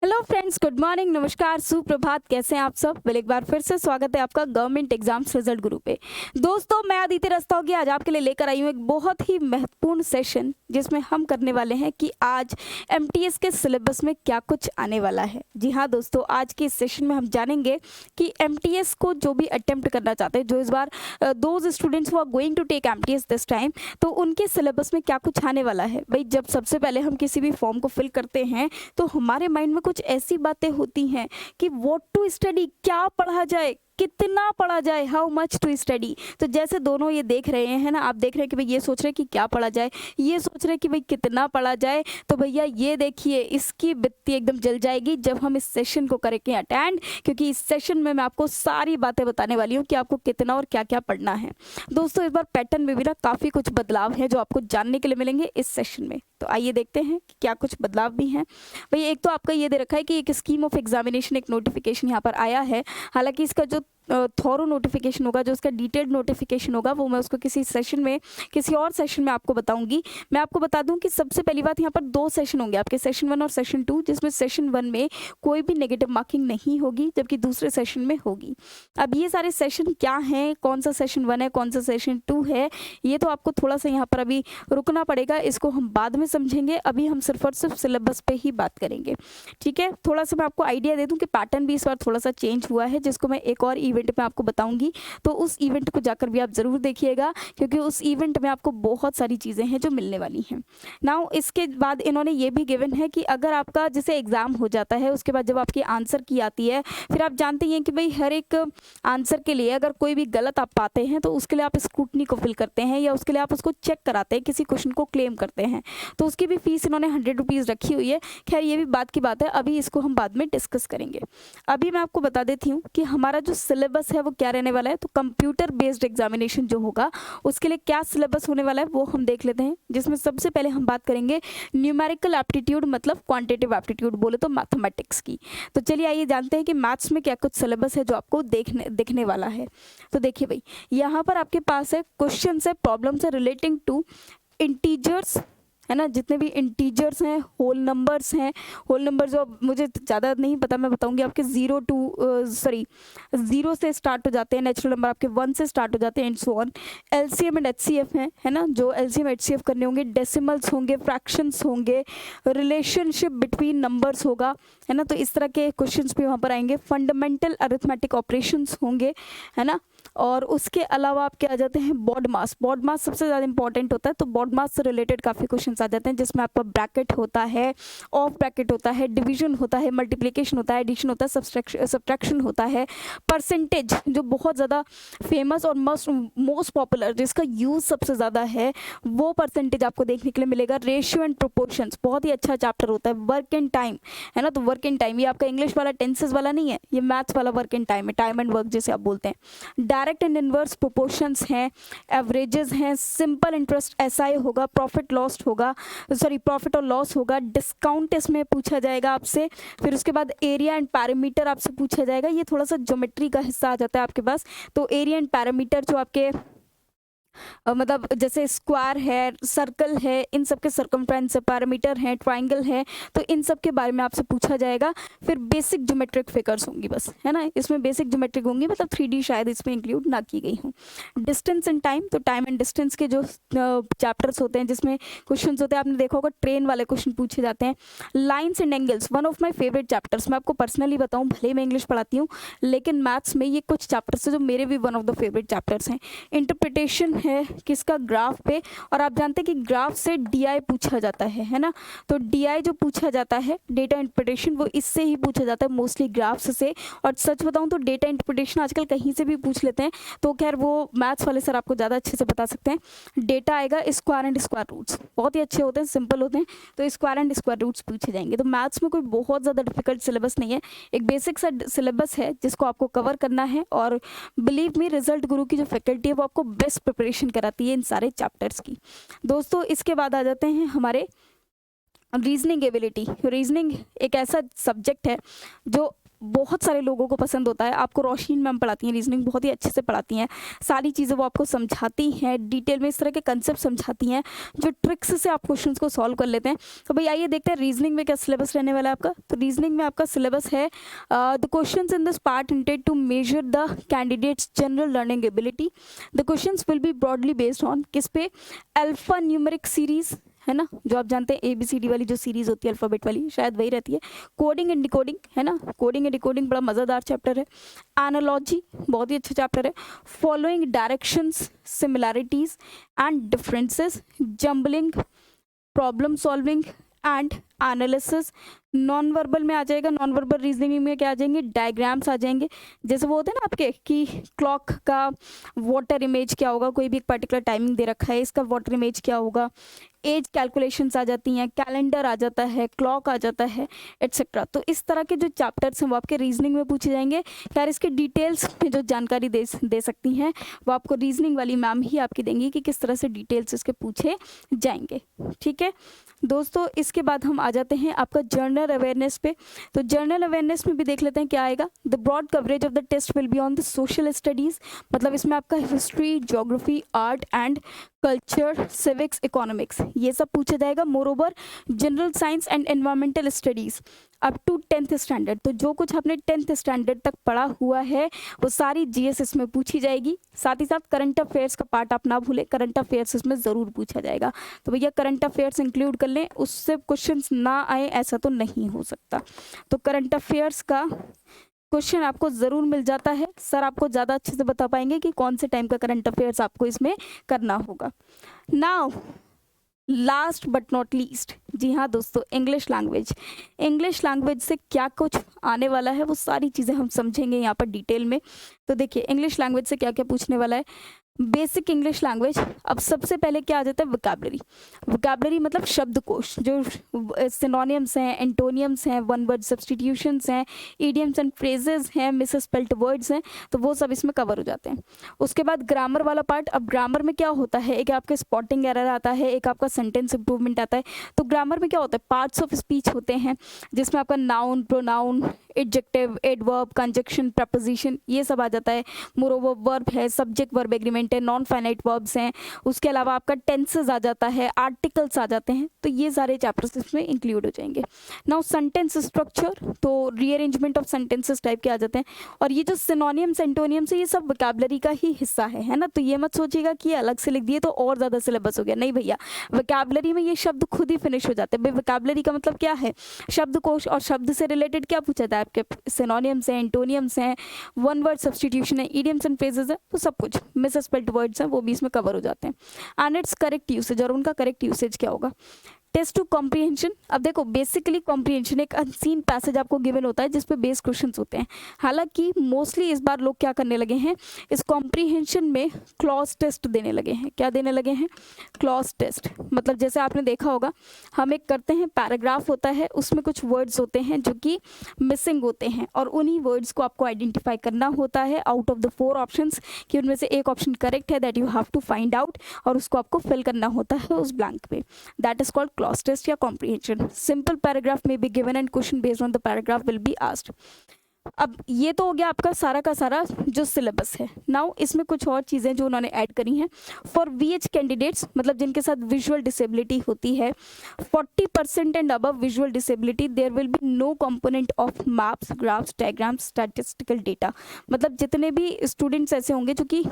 Hello friends, good morning, नमस्कार, सुप्रभात। कैसे हैं आप सब? एक बार फिर से स्वागत है आपका गवर्नमेंट एग्जाम्स रिजल्ट गुरु पे। दोस्तों, मैं अदिति रस्तोगी आज आपके लिए लेकर आई हूँ एक बहुत ही महत्वपूर्ण सेशन, जिसमें हम करने वाले हैं कि आज एमटीएस के सिलेबस में क्या कुछ आने वाला है। जी हाँ दोस्तों, आज के इस सेशन में हम जानेंगे कि एमटीएस को जो भी अटेम्प्ट करना चाहते हैं, जो इस बार those students who are going to take MTS this time, तो उनके सिलेबस में क्या कुछ आने वाला है। भाई, जब सबसे पहले हम किसी भी फॉर्म को फिल करते हैं तो हमारे माइंड में कुछ ऐसी बातें होती हैं कि व्हाट टू स्टडी, क्या पढ़ा जाए, कितना पढ़ा जाए, हाउ मच टू स्टडी। तो जैसे दोनों ये देख रहे हैं ना, आप देख रहे हैं कि भाई ये सोच रहे हैं कि क्या पढ़ा जाए, ये सोच रहे हैं कि भाई कितना पढ़ा जाए। तो भैया ये देखिए, इसकी बित्ती एकदम जल जाएगी जब हम इस सेशन को करेंगे अटेंड, क्योंकि इस सेशन में मैं आपको सारी बातें बताने वाली हूँ कि आपको कितना और क्या क्या पढ़ना है। दोस्तों, इस बार पैटर्न में भी ना काफ़ी कुछ बदलाव है जो आपको जानने के लिए मिलेंगे इस सेशन में। तो आइए देखते हैं कि क्या कुछ बदलाव भी हैं। भाई, एक तो आपका ये दे रखा है कि एक स्कीम ऑफ एग्जामिनेशन, एक नोटिफिकेशन यहाँ पर आया है। हालांकि इसका जो थॉरो नोटिफिकेशन होगा, जो उसका डिटेल्ड नोटिफिकेशन होगा, वो मैं उसको किसी सेशन में, किसी और सेशन में आपको बताऊंगी। मैं आपको बता दूं कि सबसे पहली बात, यहाँ पर 2 सेशन होंगे आपके, सेशन 1 और सेशन 2, जिसमें सेशन 1 में कोई भी नेगेटिव मार्किंग नहीं होगी, जबकि दूसरे सेशन में होगी। अब ये सारे सेशन क्या हैं, कौन सा सेशन 1 है, कौन सा सेशन 2 है, ये तो आपको थोड़ा सा यहाँ पर अभी रुकना पड़ेगा, इसको हम बाद में समझेंगे। अभी हम सिर्फ और सिर्फ सिलेबस पे ही बात करेंगे, ठीक है। थोड़ा सा मैं आपको आइडिया दे दूं कि पैटर्न भी इस बार थोड़ा सा चेंज हुआ है, जिसको मैं एक और इवेंट में आपको बताऊंगी। तो उस इवेंट को जाकर भी आप जरूर देखिएगा, क्योंकि उस इवेंट में आपको बहुत सारी चीज़ें हैं जो मिलने वाली हैं। नाउ इसके बाद इन्होंने ये भी गिवन है कि अगर आपका जैसे एग्ज़ाम हो जाता है, उसके बाद जब आपकी आंसर की आती है, फिर आप जानते हैं कि भाई हर एक आंसर के लिए अगर कोई भी गलत आप पाते हैं तो उसके लिए आप स्क्रूटनी को फिल करते हैं, या उसके लिए आप उसको चेक कराते हैं, किसी क्वेश्चन को क्लेम करते हैं, तो उसकी भी फीस इन्होंने 100 रुपीज़ रखी हुई है। खैर, ये भी बात की बात है, अभी इसको हम बाद में डिस्कस करेंगे। अभी मैं आपको बता देती हूँ कि हमारा जो सिलेबस है वो क्या रहने वाला है। तो कंप्यूटर बेस्ड एग्जामिनेशन जो होगा, उसके लिए क्या सिलेबस होने वाला है वो हम देख लेते हैं, जिसमें सबसे पहले हम बात करेंगे न्यूमेरिकल एप्टीट्यूड, मतलब क्वांटिटेटिव एप्टीट्यूड बोले तो मैथमेटिक्स की। तो चलिए आइए जानते हैं कि मैथ्स में क्या कुछ सिलेबस है जो आपको देखने वाला है। तो देखिए भाई, यहाँ पर आपके पास है क्वेश्चन है, प्रॉब्लम है रिलेटिंग टू इंटीजर्स, है ना, जितने भी इंटीजर्स हैं, होल नंबर्स हैं। होल नंबर जो मुझे ज़्यादा नहीं पता, मैं बताऊंगी आपके 0 से स्टार्ट हो जाते हैं, नेचुरल नंबर आपके 1 से स्टार्ट हो जाते हैं, and so on. LCM and HCF है ना, जो एलसीएम एचसीएफ करने होंगे, डेसिमल्स होंगे, फ्रैक्शंस होंगे, रिलेशनशिप बिटवीन नंबर्स होगा, है ना। तो इस तरह के क्वेश्चंस भी वहाँ पर आएंगे। फंडामेंटल अरिथमेटिक ऑपरेशंस होंगे, है ना। और उसके अलावा आप क्या आ जाते हैं, बॉड मास। बॉड मास सबसे ज़्यादा इंपॉर्टेंट होता है, तो बॉड मास से रिलेटेड काफ़ी क्वेश्चंस आ जाते हैं, जिसमें आपका ब्रैकेट होता है, ऑफ ब्रैकेट होता है, डिवीजन होता है, मल्टीप्लिकेशन होता है, एडिशन होता है, सब्ट्रैक्शन होता है, परसेंटेज जो बहुत ज़्यादा फेमस और मोस्ट पॉपुलर, जिसका यूज़ सबसे ज़्यादा है, वो परसेंटेज आपको देखने के लिए मिलेगा। रेशियो एंड प्रोपोर्शंस बहुत ही अच्छा चैप्टर होता है। वर्क एंड टाइम, है ना, तो वर्क एंड टाइम ये आपका इंग्लिश वाला टेंसेस वाला नहीं है, ये मैथ्स वाला वर्क एंड टाइम है, टाइम एंड वर्क जिसे आप बोलते हैं। डायरेक्ट एंड इनवर्स प्रोपोर्शंस हैं, एवरेजेस हैं, सिंपल इंटरेस्ट एसआई होगा, प्रॉफिट और लॉस होगा, डिस्काउंट इसमें पूछा जाएगा आपसे। फिर उसके बाद एरिया एंड पैरामीटर आपसे पूछा जाएगा, ये थोड़ा सा ज्योमेट्री का हिस्सा आ जाता है आपके पास। तो एरिया एंड पैरामीटर जो आपके मतलब जैसे स्क्वायर है, सर्कल है, इन सब के सर्कमफ्रेंस, पैरामीटर है, ट्राइंगल है, तो इन सब के बारे में आपसे पूछा जाएगा। फिर बेसिक ज्योमेट्रिक फिगर्स होंगी बस, है ना, इसमें बेसिक ज्योमेट्रिक होंगी, मतलब 3D शायद इसमें इंक्लूड ना की गई हूँ। डिस्टेंस एंड टाइम, तो टाइम एंड डिस्टेंस के जो चैप्टर्स होते हैं, जिसमें क्वेश्चन होते हैं, आपने देखा होगा ट्रेन वाले क्वेश्चन पूछे जाते हैं। Lines and angles, one of my favourite chapters, मैं आपको पर्सनली बताऊँ, भले मैं इंग्लिश पढ़ाती हूँ, लेकिन मैथ्स में ये कुछ चैप्टर्स है जो मेरे भी one of the favourite chapters हैं। इंटरप्रिटेशन है किसका, ग्राफ पे, और आप जानते हैं कि ग्राफ से डीआई पूछा जाता है ना। तो डीआई जो पूछा जाता है, डेटा इंटरप्रिटेशन, वो इससे ही पूछा जाता है मोस्टली, ग्राफ्स से। और सच बताऊं तो डेटा इंटरप्रिटेशन आजकल कहीं से भी पूछ लेते हैं, तो खैर वो मैथ्स वाले सर आपको ज़्यादा अच्छे से बता सकते हैं। डेटा आएगा, स्क्वायर एंड स्क्वायर रूट्स बहुत ही अच्छे होते हैं, सिंपल होते हैं, तो स्क्वायर एंड स्क्वायर रूट्स पूछे जाएंगे। तो मैथ्स में कोई बहुत ज़्यादा डिफिकल्ट सिलेबस नहीं है, एक बेसिक सा सिलेबस है जिसको आपको कवर करना है। और बिलीव मी, रिजल्ट गुरु की जो फैकल्टी है वो आपको बेस्ट प्रिपरेशन कराती है इन सारे चैप्टर्स की। दोस्तों, इसके बाद आ जाते हैं हमारे रीजनिंग एबिलिटी। रीजनिंग एक ऐसा सब्जेक्ट है जो बहुत सारे लोगों को पसंद होता है। आपको रोशनी मैम पढ़ाती हैं, रीजनिंग बहुत ही अच्छे से पढ़ाती हैं, सारी चीज़ें वो आपको समझाती हैं, डिटेल में इस तरह के कंसेप्ट समझाती हैं जो ट्रिक्स से आप क्वेश्चंस को सॉल्व कर लेते हैं। तो भाई आइए देखते हैं रीजनिंग में क्या सिलेबस रहने वाला है आपका। तो रीजनिंग में आपका सिलेबस है the questions in this part intend to measure the candidates general learning ability. The questions will be broadly based on किस पे, अल्फा न्यूमेरिक सीरीज है ना, जो आप जानते हैं ABCD वाली जो सीरीज होती है अल्फाबेट वाली, शायद वही रहती है। कोडिंग एंड डिकोडिंग है ना, कोडिंग एंड डिकोडिंग बड़ा मज़ेदार चैप्टर है। एनालॉजी बहुत ही अच्छा चैप्टर है। Following directions, similarities and differences, jumbling, problem solving and analysis. Non verbal में आ जाएगा, नॉन वर्बल रीजनिंग में क्या आ जाएंगे, डायग्राम्स आ जाएंगे। जैसे वो होते हैं ना आपके कि क्लॉक का वाटर इमेज क्या होगा, कोई भी एक पर्टिकुलर टाइमिंग दे रखा है, इसका वाटर इमेज क्या होगा, एज कैलकुलेशंस आ जाती हैं, कैलेंडर आ जाता है, क्लॉक आ जाता है, एट्सेट्रा। तो इस तरह के जो चैप्टर्स हैं वो आपके रीजनिंग में पूछे जाएंगे। यार इसके डिटेल्स में जो जानकारी दे सकती हैं वो आपको रीजनिंग वाली मैम ही आपकी देंगी कि किस तरह से डिटेल्स इसके पूछे जाएंगे। ठीक है दोस्तों, इसके बाद हम आ जाते हैं आपका जनरल अवेयरनेस पे। तो जनरल अवेयरनेस में भी देख लेते हैं क्या आएगा। The broad coverage of the test will be on the social studies, मतलब इसमें आपका history, geography, art and culture, civics, economics ये सब पूछा जाएगा। Moreover general science and environmental studies up to 10th standard. तो जो कुछ आपने 10th स्टैंडर्ड तक पढ़ा हुआ है वो सारी GS इसमें पूछी जाएगी। साथ ही साथ करंट अफेयर्स का पार्ट आप ना भूलें, करंट अफेयर्स इसमें ज़रूर पूछा जाएगा। तो भैया करंट अफेयर्स इंक्लूड कर लें, उससे क्वेश्चंस ना आए ऐसा तो नहीं हो सकता। तो करंट अफेयर्स का क्वेश्चन आपको ज़रूर मिल जाता है। सर आपको ज़्यादा अच्छे से बता पाएंगे कि कौन से टाइम का करंट अफेयर्स आपको इसमें करना होगा। Now last but not least, जी हाँ दोस्तों, इंग्लिश लैंग्वेज से क्या कुछ आने वाला है वो सारी चीज़ें हम समझेंगे यहाँ पर डिटेल में। तो देखिए इंग्लिश लैंग्वेज से क्या क्या पूछने वाला है। बेसिक इंग्लिश लैंग्वेज, अब सबसे पहले क्या आ जाता है, वोकैबुलरी मतलब शब्दकोश, जो सिनोनिम्स हैं, एंटोनियम्स हैं, वन वर्ड सब्स्टिट्यूशंस हैं, इडियम्स एंड फ्रेजेस हैं, मिसस्पेल्ड वर्ड्स हैं, तो वो सब इसमें कवर हो जाते हैं। उसके बाद ग्रामर वाला पार्ट। अब ग्रामर में क्या होता है, एक आपका स्पॉटिंग एरर आता है, एक आपका सेंटेंस इंप्रूवमेंट आता है। तो ग्रामर में क्या होता है, पार्ट्स ऑफ स्पीच होते हैं जिसमें आपका noun, pronoun, adjective, adverb, conjunction, preposition ये सब आ जाता है। मोरोवर वर्ब है, सब्जेक्ट वर्ब एग्रीमेंट है, नॉन फाइनाइट वर्ब्स हैं, उसके अलावा आपका टेंसेस आ जाता है, आर्टिकल्स आ जाते हैं। तो ये सारे चैप्टर्स इसमें इंक्लूड हो जाएंगे। नाउ सेंटेंस स्ट्रक्चर, तो रीअरेंजमेंट ऑफ सेंटेंसेस टाइप के आ जाते हैं। और ये जो सिनोनियम्स, एंटोनियम्स है, ये सब वोकैबुलरी का ही हिस्सा है ना। तो ये मत सोचिएगा कि ये अलग से लिख दिए तो और ज़्यादा सिलेबस हो गया, नहीं भैया, वोकैबुलरी में ये शब्द खुद ही फिनिश हो जाते हैं। भाई वोकैबुलरी का मतलब क्या है, शब्दकोश, और शब्द से रिलेटेड क्या पूछा था आपके, सिनोनियम्स हैं, एंटोनियम्स हैं, वन वर्ड सब्स्टिट्यूशन है, इडियम्स एंड फ्रेजेस है, तो सब कुछ मिसस्पेल्ड वर्ड्स हैं वो भी इसमें कवर हो जाते हैं। एंड इट्स करेक्ट यूसेज, और उनका करेक्ट यूसेज क्या होगा। टेस्ट टू कॉम्प्रीहेंशन, अब देखो बेसिकली कॉम्प्रीहेंशन एक अनसीन पैसेज आपको गिवन होता है जिस पे बेस क्वेश्चंस होते हैं। हालांकि मोस्टली इस बार लोग क्या करने लगे हैं, इस कॉम्प्रीहेंशन में क्लॉज टेस्ट देने लगे हैं। क्या देने लगे हैं, क्लॉज टेस्ट। मतलब जैसे आपने देखा होगा हम एक करते हैं, पैराग्राफ होता है, उसमें कुछ वर्ड्स होते हैं जो कि मिसिंग होते हैं, और उन्हीं वर्ड्स को आपको आइडेंटिफाई करना होता है आउट ऑफ द 4 ऑप्शंस, कि उनमें से एक ऑप्शन करेक्ट है, that you have to find out, और उसको आपको फिल करना होता है उस ब्लैंक पे। That is called cloze test या कॉम्प्रीहेंशन। सिंपल पैराग्राफ में be given and question based on the paragraph will be asked. अब ये तो हो गया आपका सारा का सारा जो सिलेबस है। नाउ इसमें कुछ और चीज़ें जो उन्होंने ऐड करी हैं फॉर VH कैंडिडेट्स, मतलब जिनके साथ विजुअल डिसेबिलिटी होती है 40% and above visual disability, there will be no component of maps, graphs, diagrams, statistical data. मतलब जितने भी स्टूडेंट्स ऐसे होंगे जो कि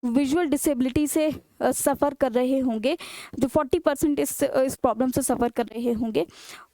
विजुअल डिसेबिलिटी से सफ़र कर रहे होंगे, जो 40% इस प्रॉब्लम से सफ़र कर रहे होंगे,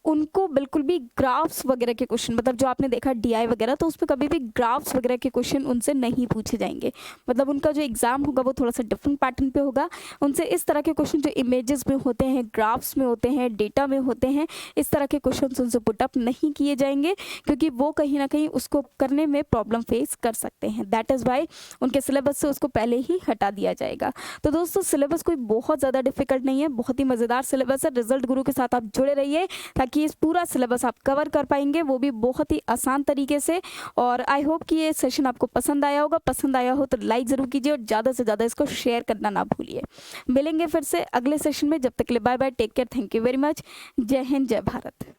उनको बिल्कुल भी ग्राफ्स वगैरह के क्वेश्चन, मतलब जो आपने देखा DI वगैरह, तो उसमें कभी भी ग्राफ्स वगैरह के क्वेश्चन उनसे नहीं पूछे जाएंगे। मतलब उनका जो एग्ज़ाम होगा वो थोड़ा सा डिफरेंट पैटर्न पे होगा। उनसे इस तरह के क्वेश्चन जो इमेजेस में होते हैं, ग्राफ्स में होते हैं, डेटा में होते हैं, इस तरह के क्वेश्चन उनसे पुटअप नहीं किए जाएंगे, क्योंकि वो कहीं ना कहीं उसको करने में प्रॉब्लम फेस कर सकते हैं। दैट इज़ वाई उनके सिलेबस से उसको पहले ही हटा दिया जाएगा। तो दोस्तों सिलेबस कोई बहुत ज़्यादा डिफिकल्ट नहीं है, बहुत ही मज़ेदार सिलेबस है। रिजल्ट गुरु के साथ आप जुड़े रहिए ताकि इस पूरा सिलेबस आप कवर कर पाएंगे, वो भी बहुत ही आसान तरीके से। और आई होप कि ये सेशन आपको पसंद आया होगा। पसंद आया हो तो लाइक ज़रूर कीजिए और ज़्यादा से ज़्यादा इसको शेयर करना ना भूलिए। मिलेंगे फिर से अगले सेशन में, जब तक के लिए bye bye, take care, thank you very much. जय हिंद, जय भारत।